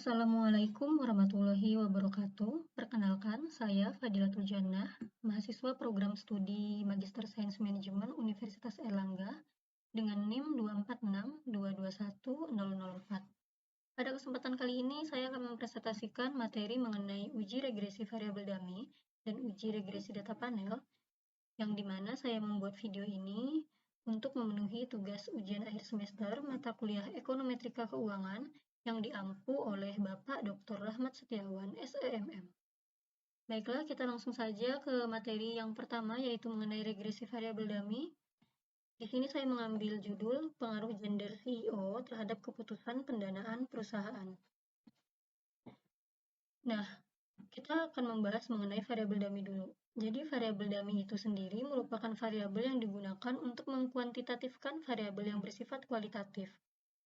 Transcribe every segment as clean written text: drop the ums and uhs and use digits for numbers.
Assalamualaikum warahmatullahi wabarakatuh. Perkenalkan, saya Fadilatul Jannah, mahasiswa program studi Magister Sains Manajemen Universitas Airlangga dengan NIM 246221004. Pada kesempatan kali ini, saya akan mempresentasikan materi mengenai uji regresi variabel dummy dan uji regresi data panel, yang dimana saya membuat video ini untuk memenuhi tugas ujian akhir semester mata kuliah Ekonometrika Keuangan yang diampu oleh Bapak Dr. Rahmat Setiawan, SEMM. Baiklah, kita langsung saja ke materi yang pertama, yaitu mengenai regresi variabel dummy. Di sini saya mengambil judul pengaruh gender CEO terhadap keputusan pendanaan perusahaan. Nah, kita akan membahas mengenai variabel dummy dulu. Jadi, variabel dummy itu sendiri merupakan variabel yang digunakan untuk mengkuantitatifkan variabel yang bersifat kualitatif,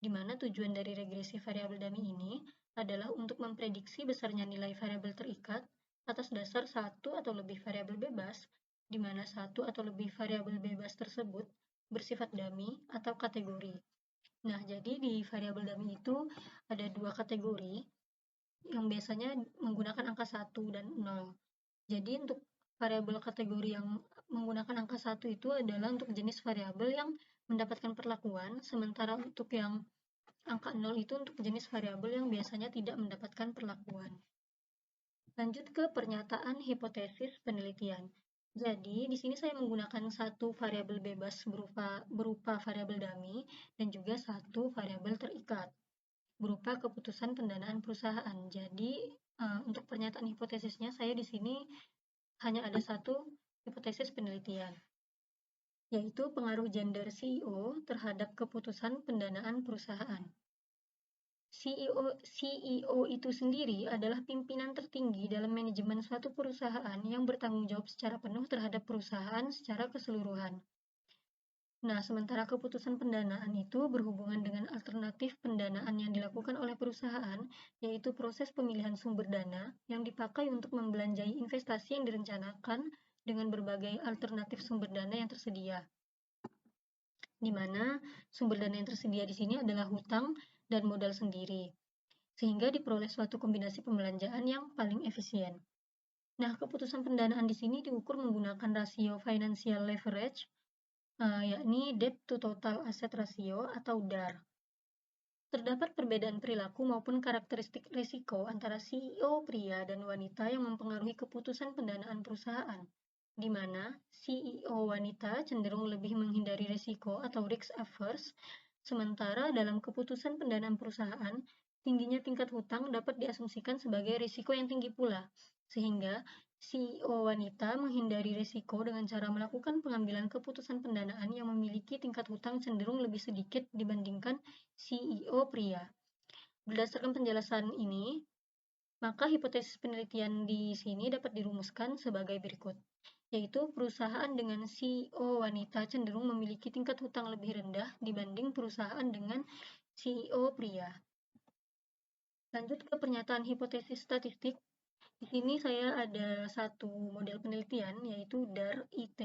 di mana tujuan dari regresi variabel dummy ini adalah untuk memprediksi besarnya nilai variabel terikat atas dasar satu atau lebih variabel bebas, di mana satu atau lebih variabel bebas tersebut bersifat dummy atau kategori. Nah, jadi di variabel dummy itu ada dua kategori yang biasanya menggunakan angka 1 dan 0. Jadi untuk variabel kategori yang menggunakan angka 1 itu adalah untuk jenis variabel yang mendapatkan perlakuan, sementara untuk yang angka 0 itu untuk jenis variabel yang biasanya tidak mendapatkan perlakuan. Lanjut ke pernyataan hipotesis penelitian. Jadi, di sini saya menggunakan satu variabel bebas berupa variabel dummy dan juga satu variabel terikat berupa keputusan pendanaan perusahaan. Jadi, untuk pernyataan hipotesisnya saya di sini hanya ada satu hipotesis penelitian, yaitu pengaruh gender CEO terhadap keputusan pendanaan perusahaan. CEO itu sendiri adalah pimpinan tertinggi dalam manajemen suatu perusahaan yang bertanggung jawab secara penuh terhadap perusahaan secara keseluruhan. Nah, sementara keputusan pendanaan itu berhubungan dengan alternatif pendanaan yang dilakukan oleh perusahaan, yaitu proses pemilihan sumber dana yang dipakai untuk membelanjai investasi yang direncanakan dengan berbagai alternatif sumber dana yang tersedia. Di mana sumber dana yang tersedia di sini adalah hutang dan modal sendiri, sehingga diperoleh suatu kombinasi pembelanjaan yang paling efisien. Nah, keputusan pendanaan di sini diukur menggunakan rasio financial leverage, yakni Debt to Total Asset Ratio atau DAR. Terdapat perbedaan perilaku maupun karakteristik risiko antara CEO pria dan wanita yang mempengaruhi keputusan pendanaan perusahaan, di mana CEO wanita cenderung lebih menghindari risiko atau risk averse, sementara dalam keputusan pendanaan perusahaan, tingginya tingkat hutang dapat diasumsikan sebagai risiko yang tinggi pula, sehingga CEO wanita menghindari risiko dengan cara melakukan pengambilan keputusan pendanaan yang memiliki tingkat hutang cenderung lebih sedikit dibandingkan CEO pria. Berdasarkan penjelasan ini, maka hipotesis penelitian di sini dapat dirumuskan sebagai berikut, yaitu perusahaan dengan CEO wanita cenderung memiliki tingkat hutang lebih rendah dibanding perusahaan dengan CEO pria. Lanjut ke pernyataan hipotesis statistik. Di sini saya ada satu model penelitian, yaitu DAR IT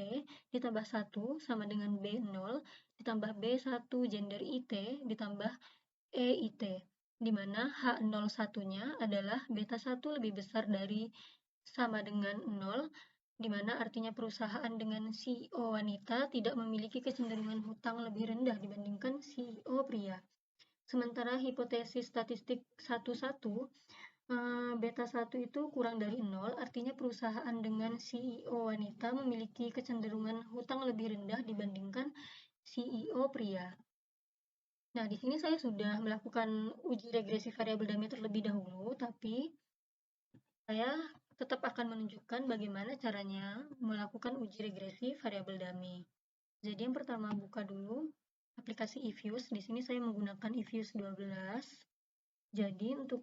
ditambah 1 sama dengan B0 ditambah B1 gender IT ditambah EIT, di mana H01-nya adalah beta 1 lebih besar dari sama dengan 0, di mana artinya perusahaan dengan CEO wanita tidak memiliki kecenderungan hutang lebih rendah dibandingkan CEO pria. Sementara hipotesis statistik 11, beta 1 itu kurang dari 0, artinya perusahaan dengan CEO wanita memiliki kecenderungan hutang lebih rendah dibandingkan CEO pria. Nah, di sini saya sudah melakukan uji regresi variabel dummy terlebih dahulu, tapi saya tetap akan menunjukkan bagaimana caranya melakukan uji regresi variabel dummy. Jadi yang pertama, buka dulu aplikasi eViews. Di sini saya menggunakan eViews 12. Jadi untuk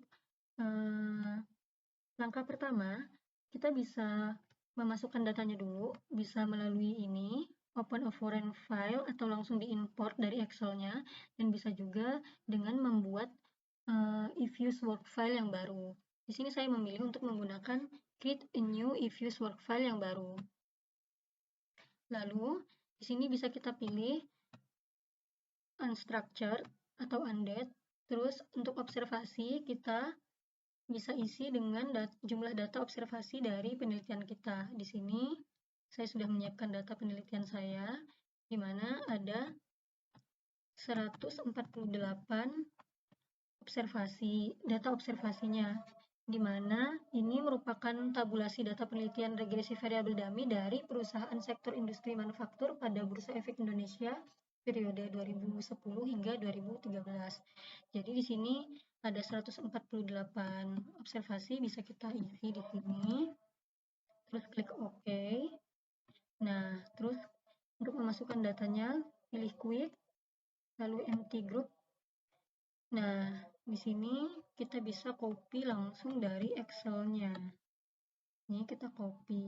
langkah pertama, kita bisa memasukkan datanya dulu, bisa melalui ini, open a foreign file atau langsung diimport dari Excel-nya, dan bisa juga dengan membuat eViews work file yang baru. Di sini saya memilih untuk menggunakan create a new eViews work file yang baru. Lalu, di sini bisa kita pilih unstructured atau undead. Terus untuk observasi kita bisa isi dengan jumlah data observasi dari penelitian kita. Di sini saya sudah menyiapkan data penelitian saya, di mana ada 148 data observasinya, di mana ini merupakan tabulasi data penelitian regresi variabel dummy dari perusahaan sektor industri manufaktur pada Bursa Efek Indonesia periode 2010 hingga 2013. Jadi di sini ada 148 observasi, bisa kita isi di sini. Terus klik OK. Nah, terus untuk memasukkan datanya, pilih Quick, lalu Empty Group. Nah, di sini kita bisa copy langsung dari Excel-nya. Ini kita copy.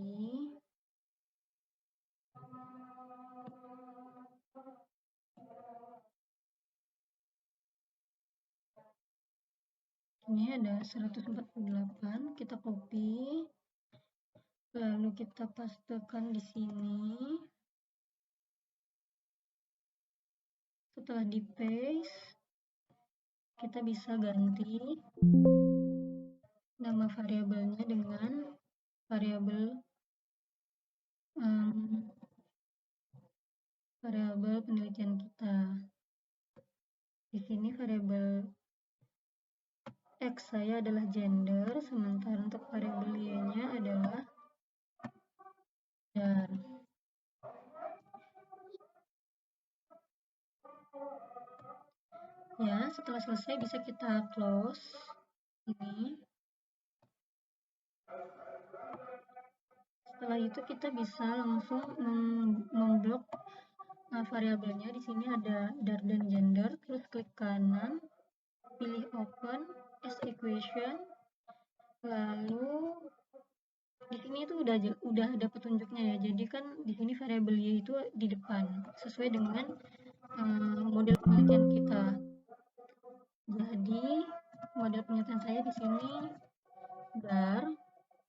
Ini ada 148, kita copy. Lalu kita pastekan di sini. Setelah di paste, kita bisa ganti nama variabelnya dengan variabel penelitian kita. Di sini variabel X saya adalah gender, sementara untuk variabel Y-nya adalah dar. Ya, setelah selesai bisa kita close ini. Setelah itu kita bisa langsung memblok variabelnya. Di sini ada dar dan gender, terus klik kanan, pilih open as equation, lalu di sini itu udah ada petunjuknya ya. Jadi kan di sini variabel y itu di depan sesuai dengan model penelitian kita. Jadi model penelitian saya di sini dar,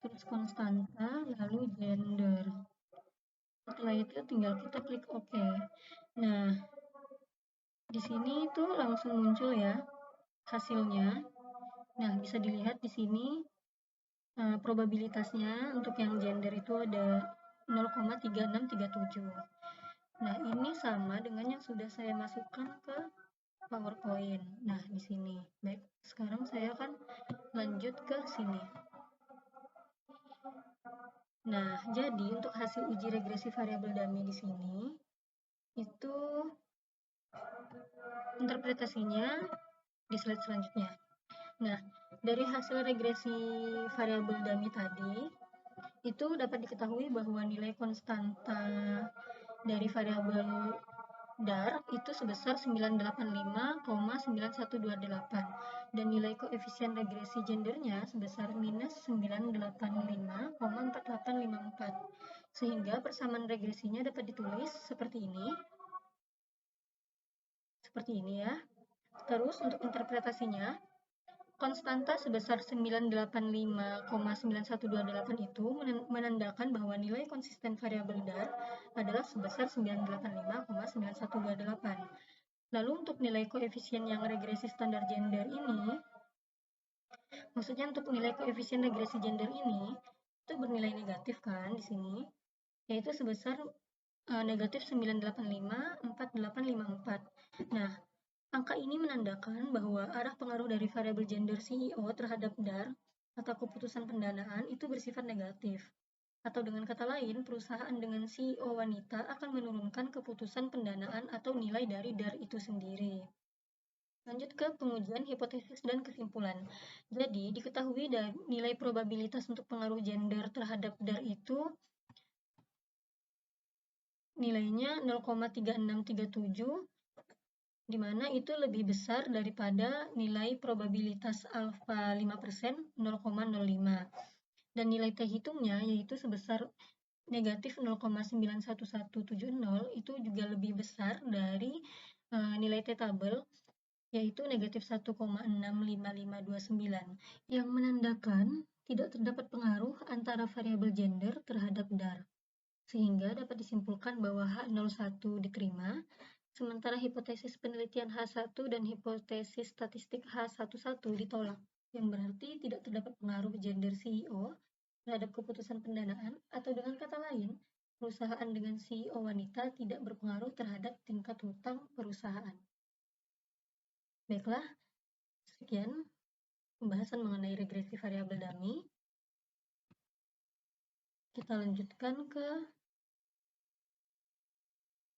terus konstanta, lalu gender. Setelah itu tinggal kita klik OK. Nah, di sini itu langsung muncul ya hasilnya. Nah, bisa dilihat di sini probabilitasnya untuk yang gender itu ada 0,3637. Nah, ini sama dengan yang sudah saya masukkan ke PowerPoint. Nah, di sini. Baik, sekarang saya akan lanjut ke sini. Nah, jadi untuk hasil uji regresi variabel dummy di sini itu interpretasinya di slide selanjutnya. Nah, dari hasil regresi variabel dummy tadi itu dapat diketahui bahwa nilai konstanta dari variabel dar itu sebesar 985,9128 dan nilai koefisien regresi gendernya sebesar minus 985,4854, sehingga persamaan regresinya dapat ditulis seperti ini ya. Terus untuk interpretasinya, konstanta sebesar 985,9128 itu menandakan bahwa nilai konsisten variabel dar adalah sebesar 985,9128. Lalu untuk nilai koefisien yang regresi standar gender ini, maksudnya untuk nilai koefisien regresi gender ini itu bernilai negatif kan di sini, yaitu sebesar negatif 985,4854. Nah, angka ini menandakan bahwa arah pengaruh dari variabel gender CEO terhadap DAR atau keputusan pendanaan itu bersifat negatif. Atau dengan kata lain, perusahaan dengan CEO wanita akan menurunkan keputusan pendanaan atau nilai dari DAR itu sendiri. Lanjut ke pengujian hipotesis dan kesimpulan. Jadi, diketahui nilai probabilitas untuk pengaruh gender terhadap DAR itu nilainya 0,3637, di mana itu lebih besar daripada nilai probabilitas alfa 5%, 0,05. Dan nilai T hitungnya yaitu sebesar negatif 0,91170 itu juga lebih besar dari nilai T tabel, yaitu negatif 1,65529, yang menandakan tidak terdapat pengaruh antara variabel gender terhadap DAR, sehingga dapat disimpulkan bahwa H01 diterima, sementara hipotesis penelitian H1 dan hipotesis statistik H11 ditolak. yang berarti tidak terdapat pengaruh gender CEO terhadap keputusan pendanaan, atau dengan kata lain, perusahaan dengan CEO wanita tidak berpengaruh terhadap tingkat hutang perusahaan. Baiklah, sekian pembahasan mengenai regresi variabel dummy. Kita lanjutkan ke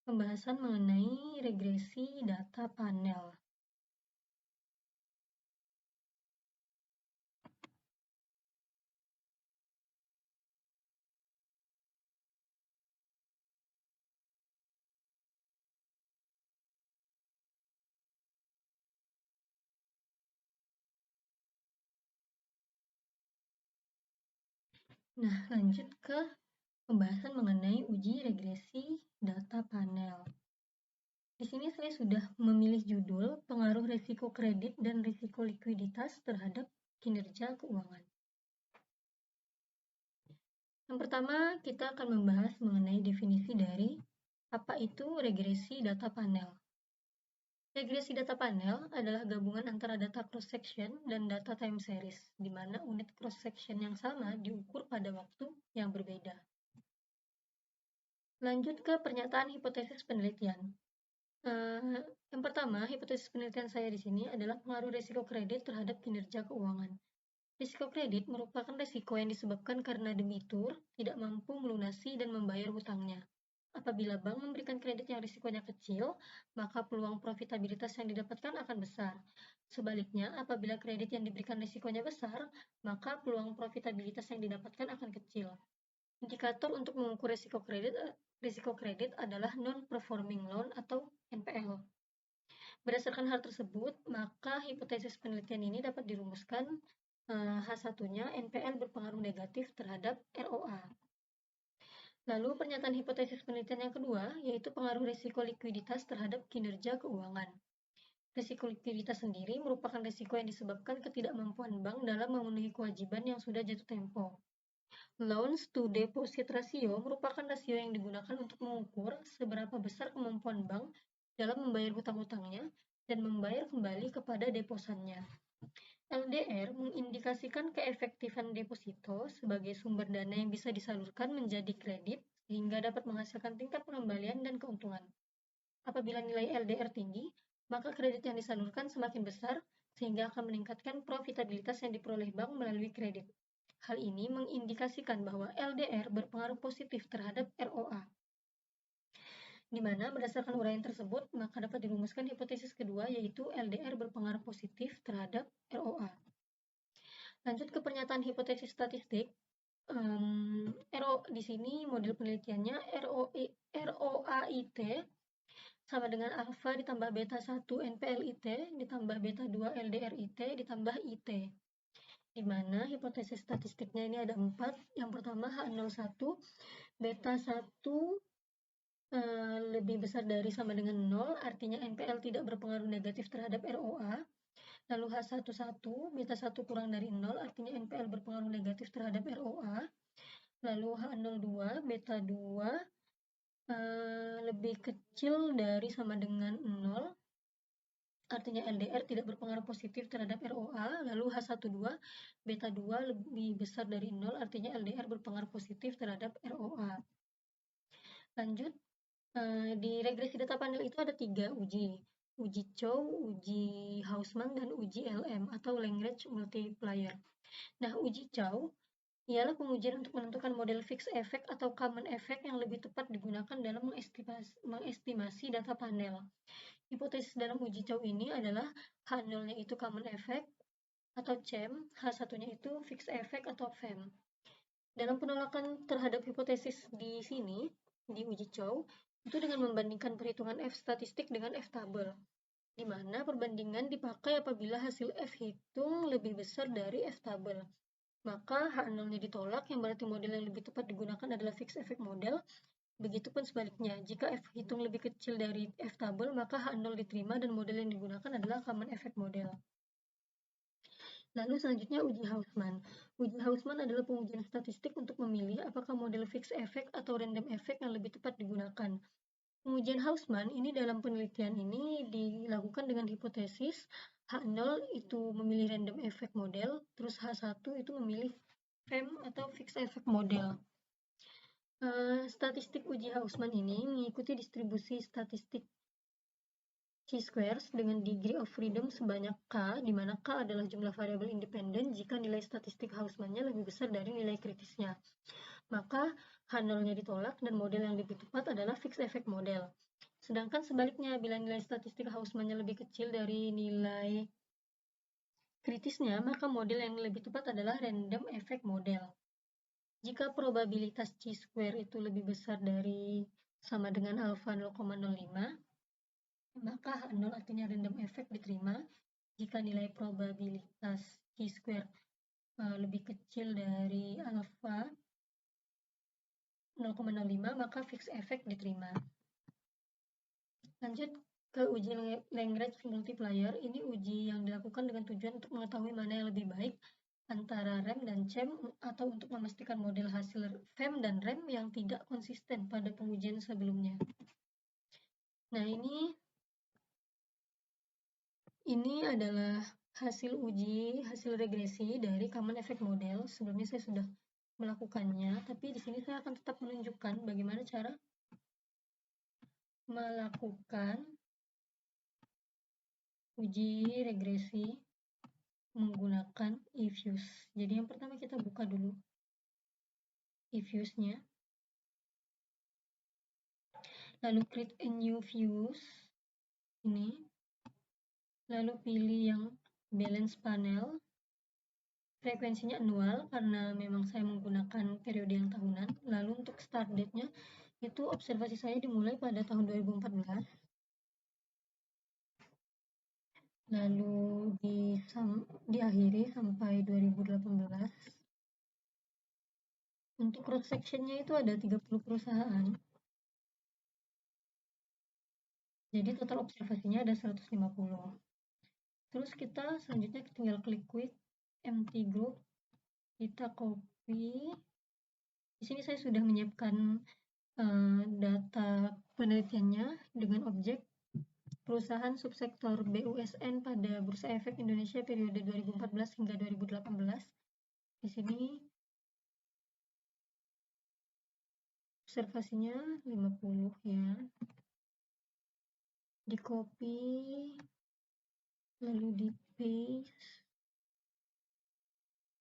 pembahasan mengenai regresi data panel. Nah, lanjut ke pembahasan mengenai uji regresi data panel. Di sini saya sudah memilih judul pengaruh risiko kredit dan risiko likuiditas terhadap kinerja keuangan. Yang pertama, kita akan membahas mengenai definisi dari apa itu regresi data panel. Regresi data panel adalah gabungan antara data cross-section dan data time series, di mana unit cross-section yang sama diukur pada waktu yang berbeda. Lanjut ke pernyataan hipotesis penelitian. Yang pertama, hipotesis penelitian saya di sini adalah pengaruh risiko kredit terhadap kinerja keuangan. Risiko kredit merupakan risiko yang disebabkan karena debitur tidak mampu melunasi dan membayar hutangnya. Apabila bank memberikan kredit yang risikonya kecil, maka peluang profitabilitas yang didapatkan akan besar. Sebaliknya, apabila kredit yang diberikan risikonya besar, maka peluang profitabilitas yang didapatkan akan kecil. Indikator untuk mengukur risiko kredit adalah non-performing loan atau NPL. Berdasarkan hal tersebut, maka hipotesis penelitian ini dapat dirumuskan H1-nya NPL berpengaruh negatif terhadap ROA. Lalu pernyataan hipotesis penelitian yang kedua, yaitu pengaruh risiko likuiditas terhadap kinerja keuangan. Risiko likuiditas sendiri merupakan risiko yang disebabkan ketidakmampuan bank dalam memenuhi kewajiban yang sudah jatuh tempo. Loans to deposit ratio merupakan rasio yang digunakan untuk mengukur seberapa besar kemampuan bank dalam membayar hutang-hutangnya dan membayar kembali kepada deposannya. LDR mengindikasikan keefektifan deposito sebagai sumber dana yang bisa disalurkan menjadi kredit sehingga dapat menghasilkan tingkat pengembalian dan keuntungan. Apabila nilai LDR tinggi, maka kredit yang disalurkan semakin besar sehingga akan meningkatkan profitabilitas yang diperoleh bank melalui kredit. Hal ini mengindikasikan bahwa LDR berpengaruh positif terhadap ROA. Di mana berdasarkan uraian tersebut, maka dapat dirumuskan hipotesis kedua, yaitu LDR berpengaruh positif terhadap ROA. Lanjut ke pernyataan hipotesis statistik. Di sini model penelitiannya ROAIT sama dengan alfa ditambah beta 1 NPLIT ditambah beta 2 LDRIT ditambah IT. Di mana hipotesis statistiknya ini ada 4. Yang pertama H01, beta 1 lebih besar dari sama dengan 0, artinya NPL tidak berpengaruh negatif terhadap ROA. Lalu H11, beta 1 kurang dari 0, artinya NPL berpengaruh negatif terhadap ROA. Lalu H02, beta 2 lebih kecil dari sama dengan 0, artinya LDR tidak berpengaruh positif terhadap ROA. Lalu H12, beta 2 lebih besar dari 0, artinya LDR berpengaruh positif terhadap ROA. Lanjut, di regresi data panel itu ada 3 uji. Uji Chow, uji Hausman, dan uji LM atau Lagrange Multiplier. Nah, uji Chow ialah pengujian untuk menentukan model fixed effect atau common effect yang lebih tepat digunakan dalam mengestimasi data panel. Hipotesis dalam uji Chow ini adalah H0-nya itu common effect atau CEM, H1-nya itu fixed effect atau FEM. Dalam penolakan terhadap hipotesis di sini, di uji Chow, itu dengan membandingkan perhitungan F statistik dengan F tabel, di mana perbandingan dipakai apabila hasil F hitung lebih besar dari F tabel. Maka H0-nya ditolak, yang berarti model yang lebih tepat digunakan adalah fixed effect model. Begitupun sebaliknya, jika F hitung lebih kecil dari F tabel, maka H0 diterima dan model yang digunakan adalah common effect model. Lalu selanjutnya uji Hausman. Uji Hausman adalah pengujian statistik untuk memilih apakah model fixed effect atau random effect yang lebih tepat digunakan. Pengujian Hausman ini dalam penelitian ini dilakukan dengan hipotesis H0 itu memilih random effect model, terus H1 itu memilih FEM atau fixed effect model. Statistik uji Hausman ini mengikuti distribusi statistik chi-squares dengan degree of freedom sebanyak K, di mana K adalah jumlah variabel independen jika nilai statistik Hausman-nya lebih besar dari nilai kritisnya. Maka H0-nya ditolak dan model yang lebih tepat adalah fixed effect model. Sedangkan sebaliknya, bila nilai statistik Hausman-nya lebih kecil dari nilai kritisnya, maka model yang lebih tepat adalah random effect model. Jika probabilitas chi-square itu lebih besar dari sama dengan alpha 0,05, maka H0 artinya random effect diterima. Jika nilai probabilitas chi-square lebih kecil dari alpha 0,05, maka fixed effect diterima. Lanjut ke uji Lagrange multiplier. Ini uji yang dilakukan dengan tujuan untuk mengetahui mana yang lebih baik antara rem dan chem atau untuk memastikan model hasil FEM dan rem yang tidak konsisten pada pengujian sebelumnya. Nah, ini adalah hasil regresi dari common effect model. Sebelumnya saya sudah melakukannya, tapi di sini saya akan tetap menunjukkan bagaimana cara melakukan uji regresi menggunakan eFuse. Jadi yang pertama kita buka dulu eFuse-nya. Lalu create a new fuse. Ini. Lalu pilih yang balance panel. Frekuensinya annual karena memang saya menggunakan periode yang tahunan. Lalu untuk start date-nya itu observasi saya dimulai pada tahun 2014. Lalu diakhiri sampai 2018. Untuk cross section-nya itu ada 30 perusahaan. Jadi total observasinya ada 150. Terus kita selanjutnya tinggal klik quit empty group. Kita copy. Di sini saya sudah menyiapkan data penelitiannya dengan objek perusahaan subsektor BUSN pada Bursa Efek Indonesia periode 2014 hingga 2018. Di sini observasinya 50 ya. Di copy, lalu di paste.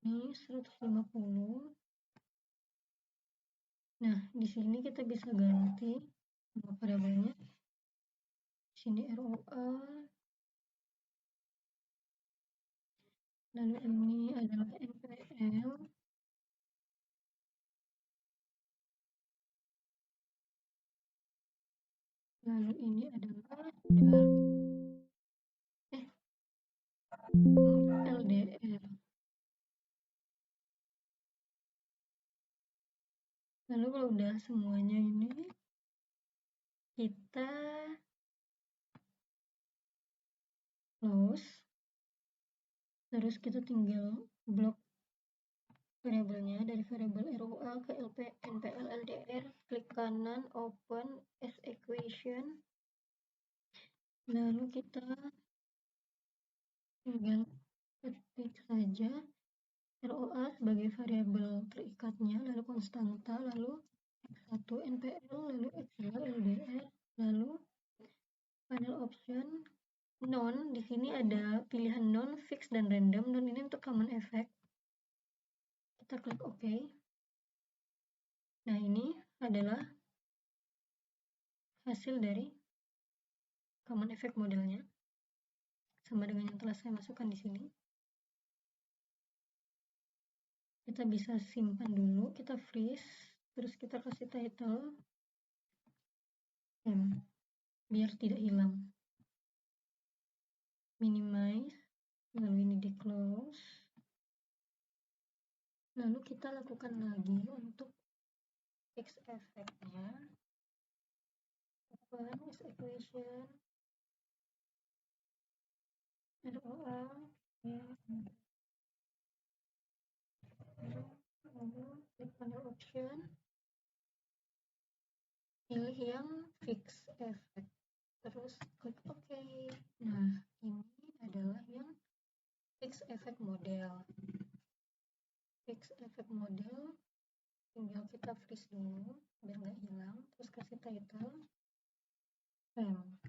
Ini 150. Nah, di sini kita bisa ganti nama variabelnya. Di sini ROA. Lalu ini adalah NPL. Lalu ini adalah LDR. Lalu kalau udah semuanya ini, kita close. Terus kita tinggal blok variabelnya dari variabel ROA ke NPL LDR. Klik kanan, open as equation. Lalu kita tinggal ketik saja ROA sebagai variabel terikatnya, lalu konstanta, lalu X1 NPL, lalu X2 LDR, lalu panel option non. Di sini ada pilihan non, fix, dan random. Non ini untuk common effect. Kita klik OK. Nah, ini adalah hasil dari common effect modelnya. Sama dengan yang telah saya masukkan di sini. Kita bisa simpan dulu, kita freeze, terus kita kasih title M, biar tidak hilang. Minimize, lalu ini di close. Lalu kita lakukan lagi untuk fix effect-nya. Open is equation ROA lalu klik panel option, pilih yang fix effect, terus klik OK. Nah, ini adalah yang fixed effect model. Fixed effect model tinggal kita freeze dulu biar nggak hilang, terus kasih title frame.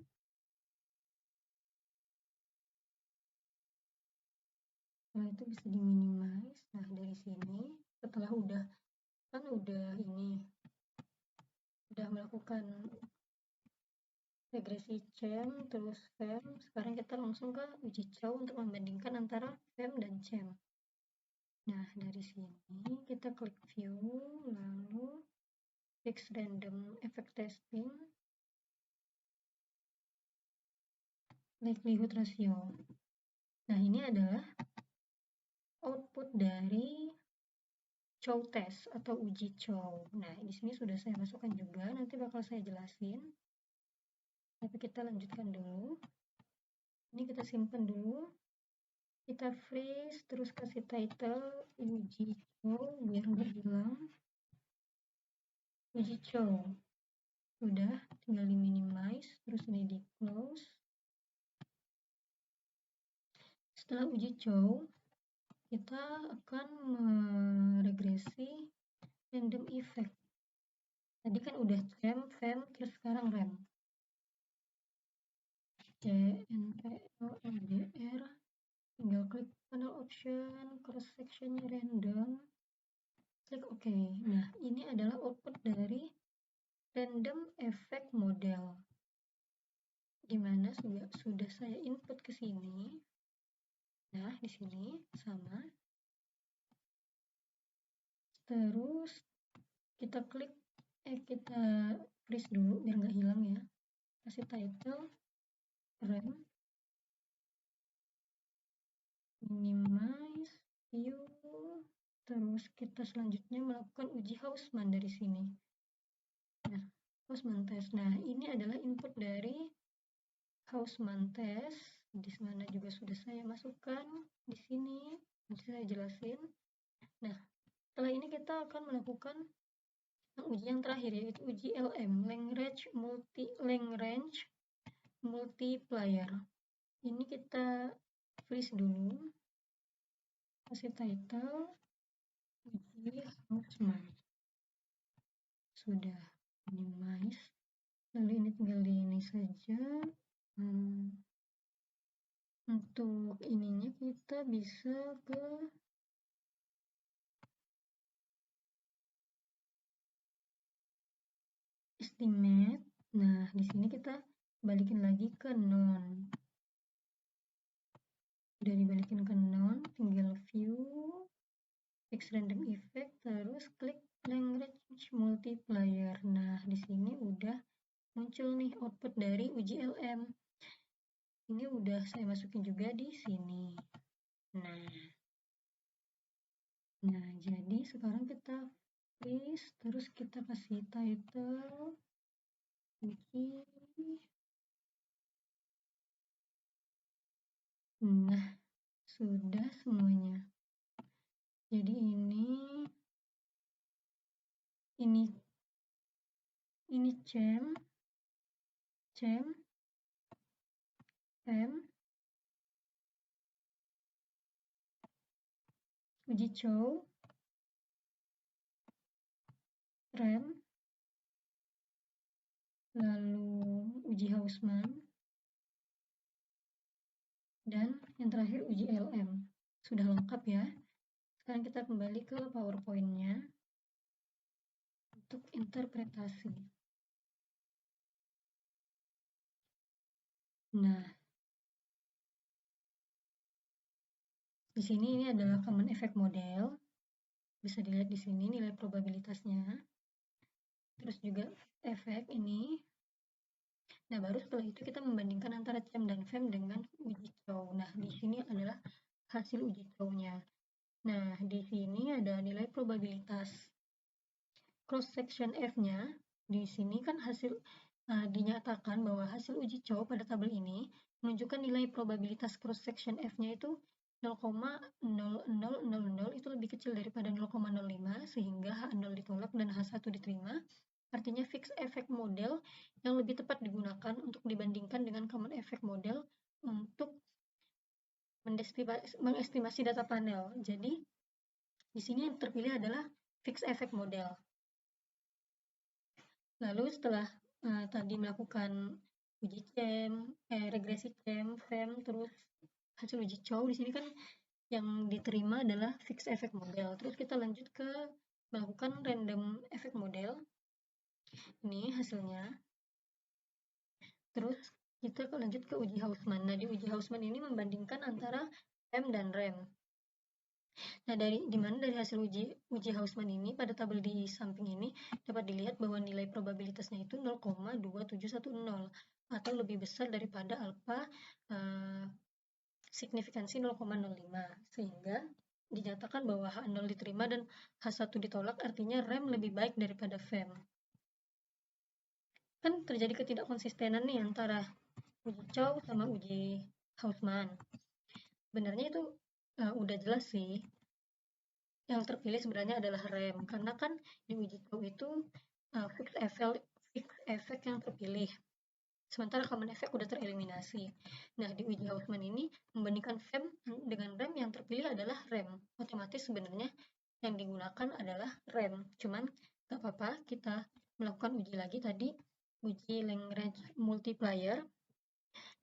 Nah, itu bisa diminimize. Nah, dari sini setelah udah melakukan regresi CHAM terus FEM, sekarang kita langsung ke uji cow untuk membandingkan antara FEM dan CHAM. Nah, dari sini kita klik view, lalu fix random effect testing, likelihood ratio. Nah, ini adalah output dari cow test atau uji cow. Nah, di sini sudah saya masukkan juga, nanti bakal saya jelasin. Tapi kita lanjutkan dulu. Ini kita simpan dulu. Kita freeze, terus kasih title uji cow biar nggak hilang. Uji cow. Udah, tinggal di minimize, terus ini di close. Setelah uji cow, kita akan meregresi random effect. Tadi kan udah CHAM, FEM, terus sekarang RAM. CNPL, tinggal klik panel option, cross sectionnya random, klik OK. Nah, ini adalah output dari random effect model. Dimana sudah saya input ke sini. Nah, di sini sama. Terus kita klik, kita freeze dulu biar nggak hilang ya. Kasih title RAM, minimize, view, terus kita selanjutnya melakukan uji Hausmann dari sini. Nah, Hausmann test. Nah, ini adalah input dari Hausmann test. Di mana juga sudah saya masukkan di sini. Nanti saya jelasin. Nah, setelah ini kita akan melakukan uji yang terakhir, yaitu uji LM, Lagrange multiplier. Ini kita freeze dulu, kasih title uji Hausmann. Sudah minimize, lalu ini tinggal di ini saja. Untuk ininya kita bisa ke estimate. Nah, di sini kita balikin lagi ke non. Udah dibalikin ke non, tinggal view, fix random effect, terus klik Lagrange multiplier. Nah, di sini udah muncul nih output dari uji LM. Ini udah saya masukin juga di sini. Nah, jadi sekarang kita freeze, terus kita kasih title uji. Nah, sudah semuanya. Jadi ini CHAM, FEM, uji cow, RAM, lalu uji Hausmann, dan yang terakhir uji LM. Sudah lengkap ya. Sekarang kita kembali ke PowerPoint-nya untuk interpretasi. Nah, di sini ini adalah common effect model. Bisa dilihat di sini nilai probabilitasnya. Terus juga efek ini. Nah, baru setelah itu kita membandingkan antara CHAM dan FEM dengan uji cow. Nah, di sini adalah hasil uji cow-nya. Nah, di sini ada nilai probabilitas. Cross section F-nya, di sini kan dinyatakan bahwa hasil uji cow pada tabel ini menunjukkan nilai probabilitas cross section F-nya itu 0,0000, itu lebih kecil daripada 0,05 sehingga H0 ditolak dan H1 diterima. artinya fixed effect model yang lebih tepat digunakan untuk dibandingkan dengan common effect model untuk mengestimasi data panel. Jadi, di sini yang terpilih adalah fixed effect model. Lalu setelah tadi melakukan uji regresi FEM, terus hasil uji Chow, di sini kan yang diterima adalah fixed effect model. Terus kita lanjut ke melakukan random effect model. Ini hasilnya. Terus kita lanjut ke uji Hausman. Nah, di uji Hausman ini membandingkan antara FEM dan REM. Nah, dari hasil uji Hausman ini pada tabel di samping ini dapat dilihat bahwa nilai probabilitasnya itu 0,2710 atau lebih besar daripada alfa signifikansi 0,05, sehingga dinyatakan bahwa H0 diterima dan H1 ditolak, artinya REM lebih baik daripada FEM. Kan terjadi ketidakkonsistenan nih antara uji Chow sama uji Hausman. Sebenarnya itu udah jelas sih. Yang terpilih sebenarnya adalah REM, karena kan di uji Chow itu fixed effect yang terpilih. Sementara common effect udah tereliminasi. Nah, di uji Hausman ini membandingkan FEM dengan REM, yang terpilih adalah REM. Otomatis sebenarnya yang digunakan adalah REM. Cuman nggak apa-apa, kita melakukan uji lagi tadi, uji Lagrange multiplier.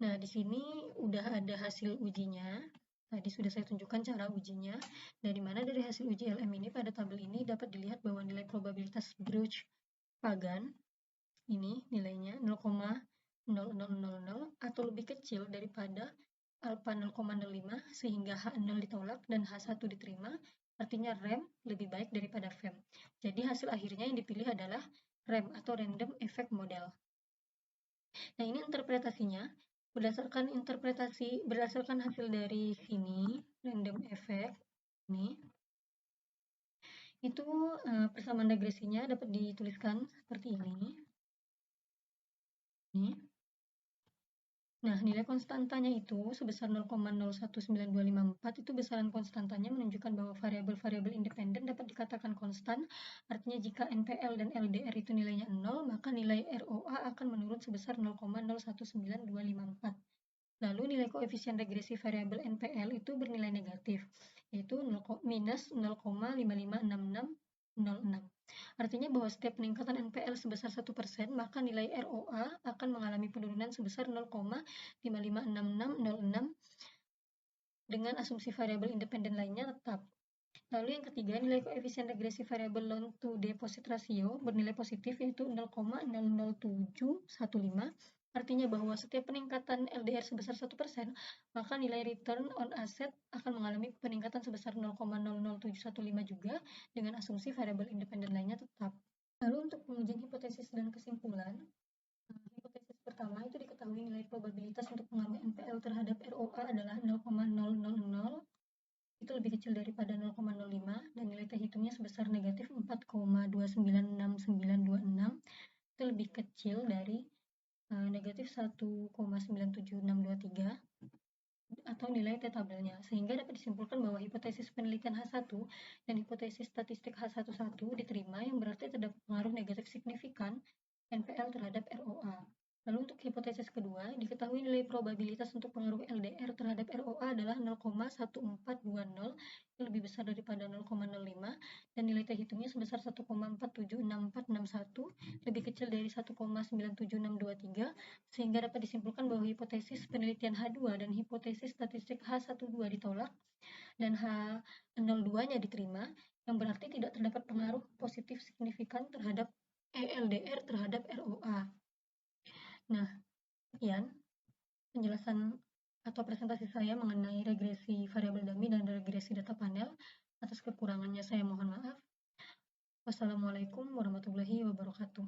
Nah, di sini udah ada hasil ujinya. Tadi sudah saya tunjukkan cara ujinya. Dari mana dari hasil uji LM ini pada tabel ini dapat dilihat bahwa nilai probabilitas Bruch-Pagan ini nilainya 0,0000 atau lebih kecil daripada alfa 0,05 sehingga H0 ditolak dan H1 diterima, artinya REM lebih baik daripada FEM. Jadi hasil akhirnya yang dipilih adalah REM atau Random Effect Model. Nah, ini interpretasinya. Berdasarkan hasil dari sini, random effect ini, itu persamaan regresinya dapat dituliskan seperti ini. Nah, nilai konstantanya itu sebesar 0,019254, itu besaran konstantanya menunjukkan bahwa variabel-variabel independen dapat dikatakan konstan. Artinya jika NPL dan LDR itu nilainya 0, maka nilai ROA akan menurun sebesar 0,019254. Lalu nilai koefisien regresi variabel NPL itu bernilai negatif, yaitu minus 0,556606. Artinya bahwa setiap peningkatan NPL sebesar 1%, maka nilai ROA akan mengalami penurunan sebesar 0,556606 dengan asumsi variabel independen lainnya tetap. Lalu yang ketiga, nilai koefisien regresi variabel loan to deposit ratio bernilai positif, yaitu 0,00715. Artinya bahwa setiap peningkatan LDR sebesar 1%, maka nilai return on asset akan mengalami peningkatan sebesar 0,00715 juga dengan asumsi variabel independen lainnya tetap. Lalu untuk pengujian hipotesis dan kesimpulan, hipotesis pertama itu diketahui nilai probabilitas untuk pengaruh NPL terhadap ROA adalah 0,000, itu lebih kecil daripada 0,05 dan nilai T hitungnya sebesar negatif 4,296926, itu lebih kecil dari negatif 1,97623 atau nilai T tabelnya, sehingga dapat disimpulkan bahwa hipotesis penelitian H1 dan hipotesis statistik H11 diterima, yang berarti terdapat pengaruh negatif signifikan NPL terhadap ROA. Lalu untuk hipotesis kedua, diketahui nilai probabilitas untuk pengaruh LDR terhadap ROA adalah 0,1420, yang lebih besar daripada 0,05, dan nilai T hitungnya sebesar 1,476461, lebih kecil dari 1,97623, sehingga dapat disimpulkan bahwa hipotesis penelitian H2 dan hipotesis statistik H12 ditolak, dan H02-nya diterima, yang berarti tidak terdapat pengaruh positif signifikan terhadap LDR terhadap ROA. Nah, sekian penjelasan atau presentasi saya mengenai regresi variabel dummy dan regresi data panel. Atas kekurangannya saya mohon maaf. Wassalamualaikum warahmatullahi wabarakatuh.